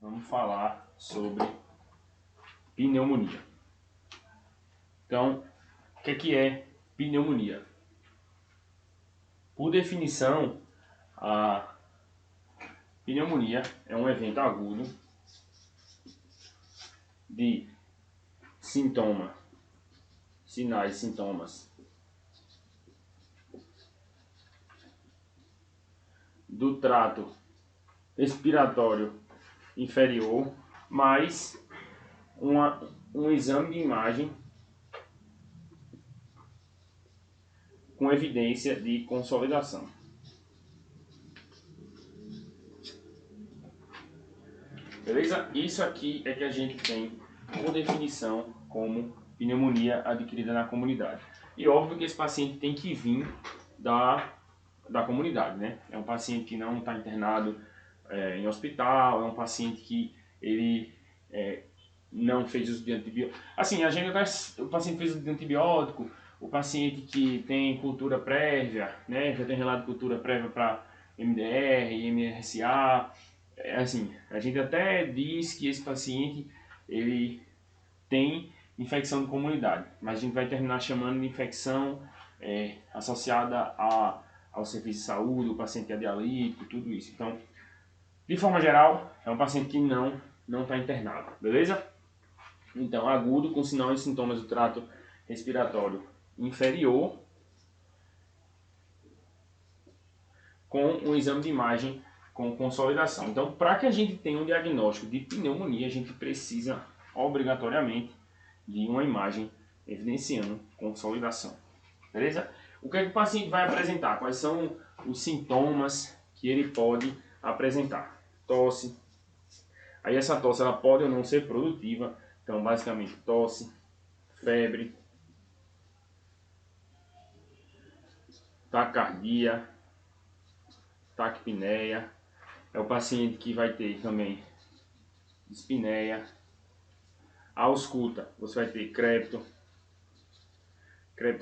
vamos falar sobre pneumonia. Então, o que é pneumonia? Por definição, a pneumonia é um evento agudo de sinais e sintomas do trato respiratório inferior, mais um exame de imagem com evidência de consolidação. Beleza? Isso aqui é que a gente tem por definição como pneumonia adquirida na comunidade. E óbvio que esse paciente tem que vir da comunidade, né? É um paciente que não está internado em hospital, é um paciente que ele não fez uso de antibiótico. Assim, a gente o paciente fez uso de antibiótico, o paciente que tem cultura prévia, né? Já tem relato de cultura prévia para MDR, MRSA. Assim, a gente até diz que esse paciente ele tem infecção de comunidade, mas a gente vai terminar chamando de infecção associada ao serviço de saúde, o paciente é dialítico, tudo isso. Então, de forma geral, é um paciente que não está internado, beleza? Então, agudo com sinais e sintomas do trato respiratório inferior, com um exame de imagem com consolidação. Então, para que a gente tenha um diagnóstico de pneumonia, a gente precisa obrigatoriamente de uma imagem evidenciando consolidação. Beleza? O que é que o paciente vai apresentar? Quais são os sintomas que ele pode apresentar? Tosse. Aí essa tosse ela pode ou não ser produtiva. Então, basicamente, tosse, febre, taquicardia, taquipneia. É o paciente que vai ter também dispneia. A ausculta, você vai ter crépitos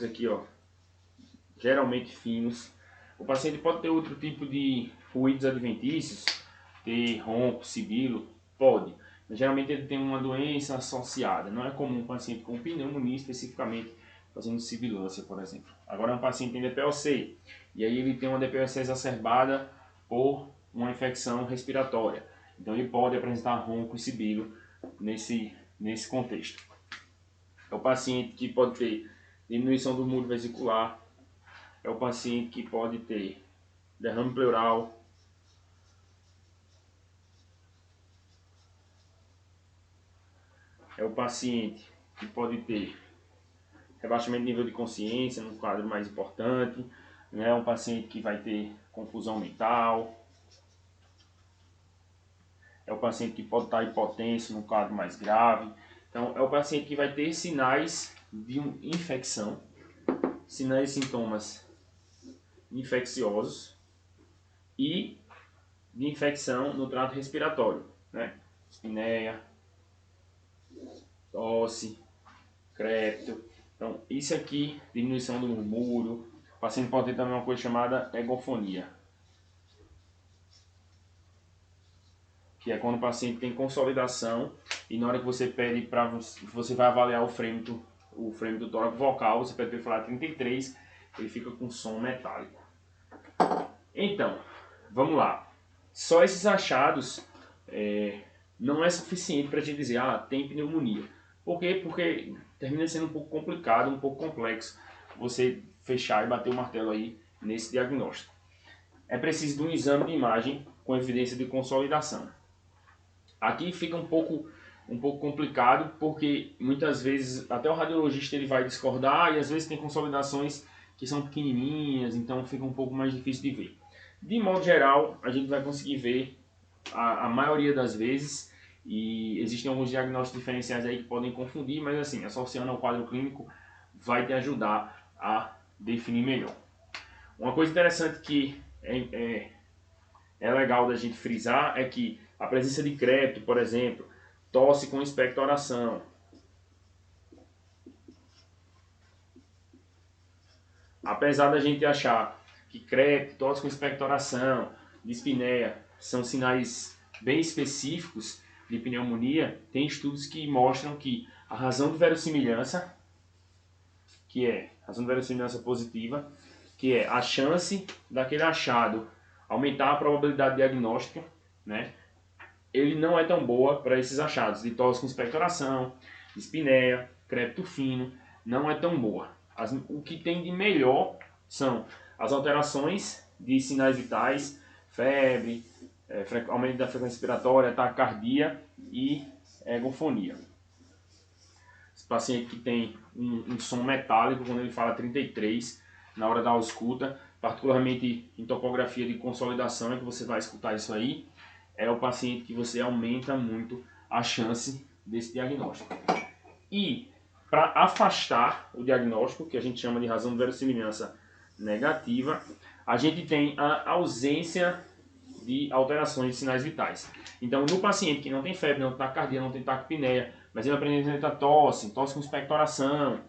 aqui, ó, geralmente finos. O paciente pode ter outro tipo de ruídos adventícios, ter ronco, sibilo, pode. Mas geralmente ele tem uma doença associada. Não é comum um paciente com pneumonia especificamente fazendo sibilância, por exemplo. Agora é um paciente que tem DPOC, e aí ele tem uma DPOC exacerbada por uma infecção respiratória. Então ele pode apresentar ronco e sibilo nesse contexto. É o paciente que pode ter diminuição do músculo vesicular, é o paciente que pode ter derrame pleural, é o paciente que pode ter rebaixamento de nível de consciência no quadro mais importante, né? É um paciente que vai ter confusão mental, é o paciente que pode estar hipotenso no quadro mais grave. Então, é o paciente que vai ter sinais de infecção, sinais e sintomas infecciosos e de infecção no trato respiratório, né? Espinéia, tosse, crépito. Então, isso aqui, diminuição do murmúrio. O paciente pode ter também uma coisa chamada egofonia, que é quando o paciente tem consolidação e na hora que você pede para você vai avaliar o frame do tórax vocal, você pede para ele falar 33, ele fica com som metálico. Então, vamos lá. Só esses achados não é suficiente para a gente dizer, tem pneumonia. Por quê? Porque termina sendo um pouco complicado, um pouco complexo você fechar e bater o martelo aí nesse diagnóstico. É preciso de um exame de imagem com evidência de consolidação. Aqui fica um pouco complicado, porque muitas vezes até o radiologista ele vai discordar e às vezes tem consolidações que são pequenininhas, então fica um pouco mais difícil de ver. De modo geral, a gente vai conseguir ver a maioria das vezes, e existem alguns diagnósticos diferenciais aí que podem confundir, mas assim, associando ao quadro clínico vai te ajudar a definir melhor. Uma coisa interessante que é legal da gente frisar é que a presença de crépito, por exemplo, tosse com expectoração, apesar da gente achar que crépito, tosse com expectoração, dispneia são sinais bem específicos, de pneumonia, tem estudos que mostram que a razão de verossimilhança, razão de verossimilhança positiva, que é a chance daquele achado aumentar a probabilidade diagnóstica, né? Ele não é tão boa para esses achados de tosse com expectoração, dispneia, crépito fino, não é tão boa. O que tem de melhor são as alterações de sinais vitais, febre, aumento da frequência respiratória, taquicardia e egofonia. Esse paciente que tem um som metálico, quando ele fala 33, na hora da ausculta, particularmente em topografia de consolidação, é que você vai escutar isso aí, é o paciente que você aumenta muito a chance desse diagnóstico. E para afastar o diagnóstico, que a gente chama de razão de verossimilhança negativa, a gente tem a ausência de alterações de sinais vitais. Então, no paciente que não tem febre, não tem taquicardia, não tem taquipneia, mas ele apresenta tosse com expectoração,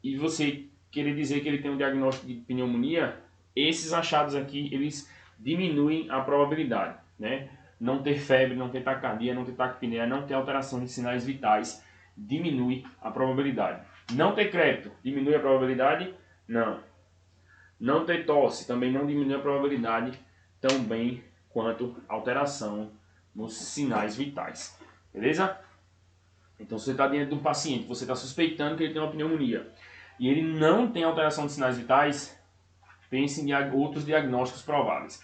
e você querer dizer que ele tem um diagnóstico de pneumonia, esses achados aqui, eles diminuem a probabilidade, né? Não ter febre, não ter taquicardia, não ter taquipneia, não ter alteração de sinais vitais, diminui a probabilidade. Não ter crépito, diminui a probabilidade? Não. Não ter tosse, também não diminui a probabilidade, tão bem quanto alteração nos sinais vitais. Beleza? Então, se você está diante de um paciente, você está suspeitando que ele tem uma pneumonia, e ele não tem alteração de sinais vitais, pense em outros diagnósticos prováveis.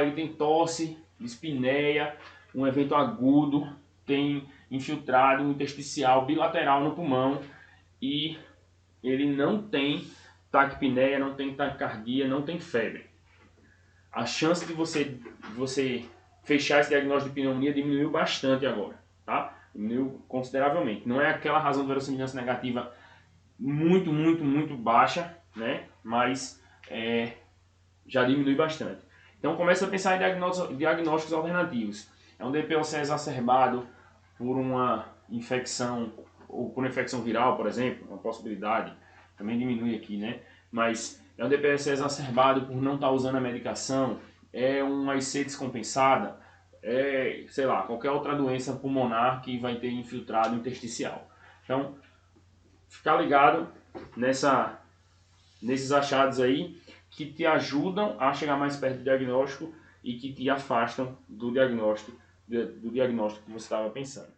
Ele tem tosse, dispneia, um evento agudo, tem infiltrado intersticial bilateral no pulmão e ele não tem taquipneia, não tem taquicardia, não tem febre. A chance de você fechar esse diagnóstico de pneumonia diminuiu bastante agora, tá? Diminuiu consideravelmente. Não é aquela razão de verossimilhança negativa muito baixa, né? Mas já diminui bastante. Então começa a pensar em diagnósticos alternativos. É um DPOC exacerbado por uma infecção, ou por uma infecção viral, por exemplo, uma possibilidade, também diminui aqui, né? Mas é um DPOC exacerbado por não estar usando a medicação, é uma IC descompensada, sei lá, qualquer outra doença pulmonar que vai ter infiltrado intersticial. Então, ficar ligado nesses achados aí que te ajudam a chegar mais perto do diagnóstico e que te afastam do diagnóstico que você estava pensando.